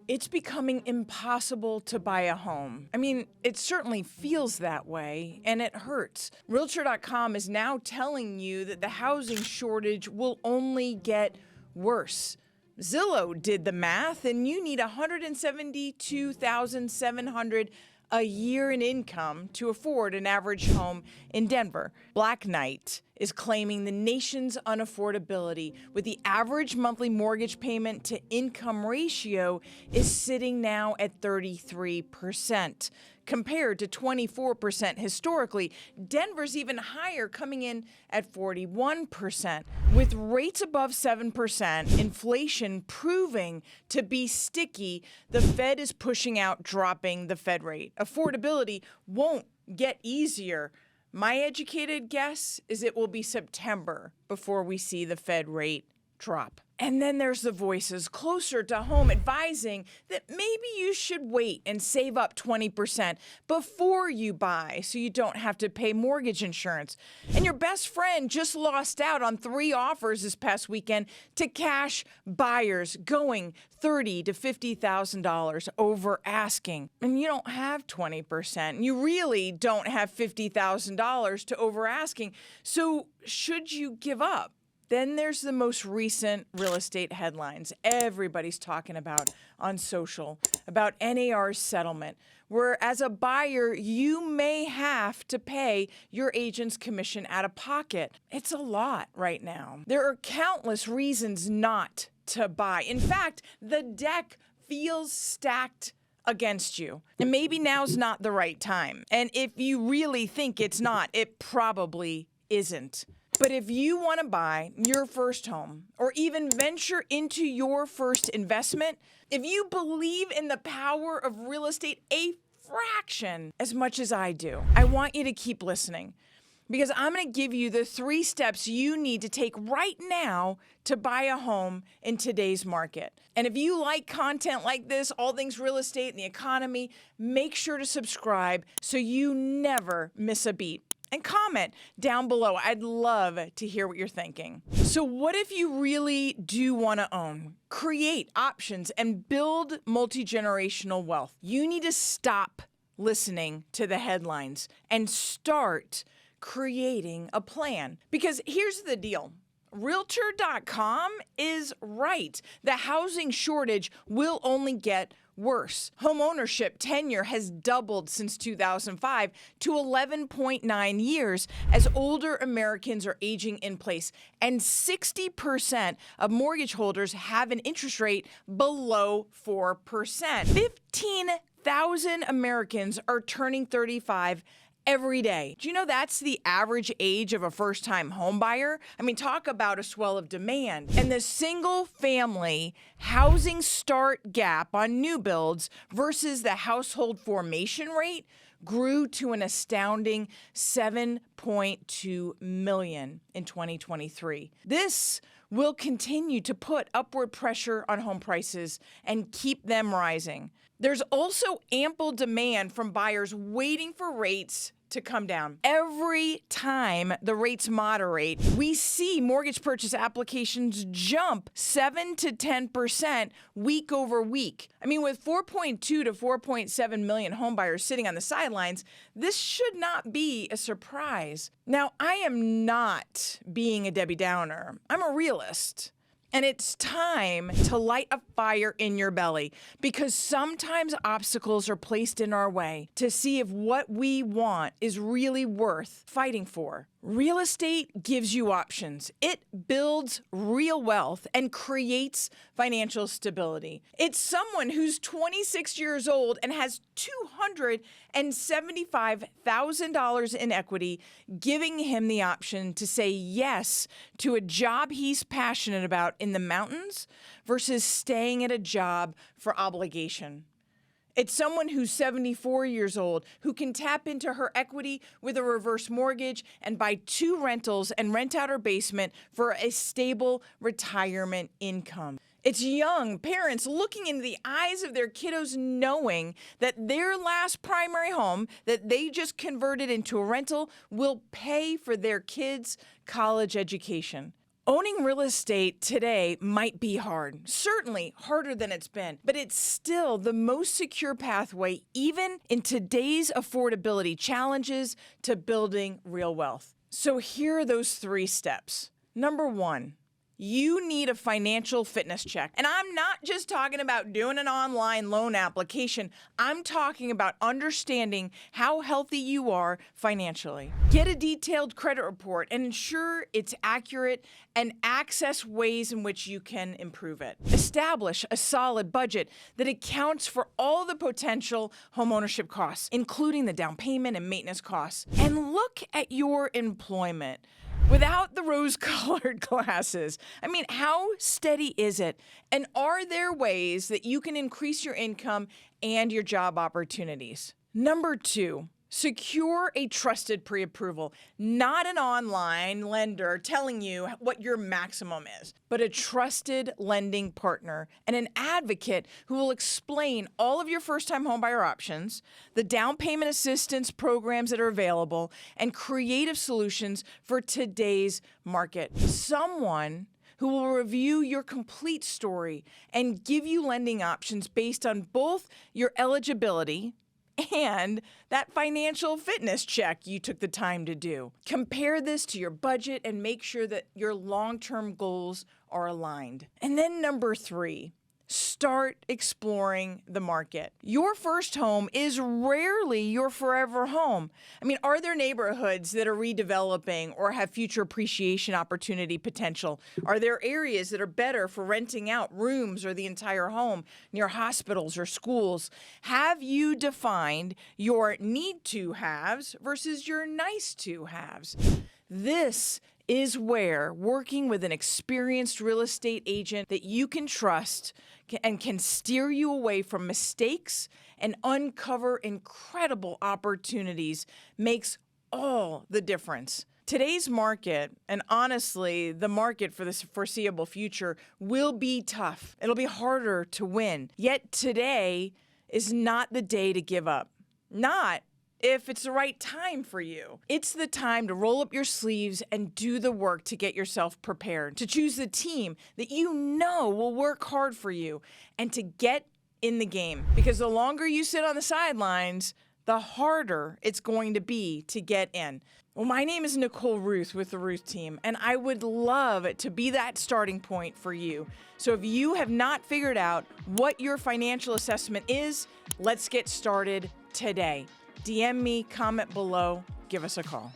It's becoming impossible to buy a home. I mean, it certainly feels that way, and it hurts. Realtor.com is now telling you that the housing shortage will only get worse. Zillow did the math, and you need $172,700 a year in income to afford an average home in Denver. Black Knight is claiming the nation's unaffordability, with the average monthly mortgage payment to income ratio is sitting now at 33%. Compared to 24% historically. Denver's even higher, coming in at 41%. With rates above 7%, inflation proving to be sticky, the Fed is pushing out dropping the Fed rate. Affordability won't get easier. My educated guess is it will be September before we see the Fed rate drop. And then there's the voices closer to home advising that maybe you should wait and save up 20% before you buy so you don't have to pay mortgage insurance. And your best friend just lost out on 3 offers this past weekend to cash buyers going $30,000 to $50,000 over asking. And you don't have 20%. You really don't have $50,000 to over asking. So should you give up? Then there's the most recent real estate headlines everybody's talking about on social, about NAR's settlement, where as a buyer, you may have to pay your agent's commission out of pocket. It's a lot right now. There are countless reasons not to buy. In fact, the deck feels stacked against you. And maybe now's not the right time. And if you really think it's not, it probably isn't. But if you want to buy your first home or even venture into your first investment, if you believe in the power of real estate a fraction as much as I do, I want you to keep listening, because I'm going to give you the 3 steps you need to take right now to buy a home in today's market. And if you like content like this, all things real estate and the economy, make sure to subscribe so you never miss a beat. And comment down below. I'd love to hear what you're thinking. So what if you really do want to own, create options, and build multi-generational wealth? You need to stop listening to the headlines and start creating a plan. Because here's the deal. Realtor.com is right. The housing shortage will only get worse. Homeownership tenure has doubled since 2005 to 11.9 years as older Americans are aging in place, and 60% of mortgage holders have an interest rate below 4%. 15,000 Americans are turning 35 every day. Do you know that's the average age of a first-time home buyer? I mean, talk about a swell of demand. And the single-family housing start gap on new builds versus the household formation rate grew to an astounding 7.2 million in 2023. This will continue to put upward pressure on home prices and keep them rising. There's also ample demand from buyers waiting for rates to come down. Every time the rates moderate, we see mortgage purchase applications jump 7 to 10% week over week. I mean, with 4.2 to 4.7 million homebuyers sitting on the sidelines, this should not be a surprise. Now, I am not being a Debbie Downer. I'm a realist. And it's time to light a fire in your belly, because sometimes obstacles are placed in our way to see if what we want is really worth fighting for. Real estate gives you options. It builds real wealth and creates financial stability. It's someone who's 26 years old and has $275,000 in equity, giving him the option to say yes to a job he's passionate about in the mountains versus staying at a job for obligation. It's someone who's 74 years old who can tap into her equity with a reverse mortgage and buy 2 rentals and rent out her basement for a stable retirement income. It's young parents looking into the eyes of their kiddos, knowing that their last primary home that they just converted into a rental will pay for their kids' college education. Owning real estate today might be hard, certainly harder than it's been, but it's still the most secure pathway, even in today's affordability challenges, to building real wealth. So here are those 3 steps. Number 1, you need a financial fitness check. And I'm not just talking about doing an online loan application. I'm talking about understanding how healthy you are financially. Get a detailed credit report and ensure it's accurate and access ways in which you can improve it. Establish a solid budget that accounts for all the potential homeownership costs, including the down payment and maintenance costs. And look at your employment. Without the rose-colored glasses, I mean, how steady is it? And are there ways that you can increase your income and your job opportunities? Number 2, secure a trusted pre-approval, not an online lender telling you what your maximum is, but a trusted lending partner and an advocate who will explain all of your first-time homebuyer options, the down payment assistance programs that are available, and creative solutions for today's market. Someone who will review your complete story and give you lending options based on both your eligibility and that financial fitness check you took the time to do. Compare this to your budget and make sure that your long-term goals are aligned. And then number 3, start exploring the market. Your first home is rarely your forever home. I mean, are there neighborhoods that are redeveloping or have future appreciation opportunity potential? Are there areas that are better for renting out rooms or the entire home near hospitals or schools? Have you defined your need-to-haves versus your nice-to-haves? This is where working with an experienced real estate agent that you can trust and can steer you away from mistakes and uncover incredible opportunities makes all the difference. Today's market, and honestly, the market for this foreseeable future, will be tough. It'll be harder to win. Yet today is not the day to give up. Not if it's the right time for you. It's the time to roll up your sleeves and do the work to get yourself prepared, to choose the team that you know will work hard for you, and to get in the game. Because the longer you sit on the sidelines, the harder it's going to be to get in. Well, my name is Nicole Rueth with the Rueth team, and I would love to be that starting point for you. So if you have not figured out what your financial assessment is, let's get started today. DM me, comment below, give us a call.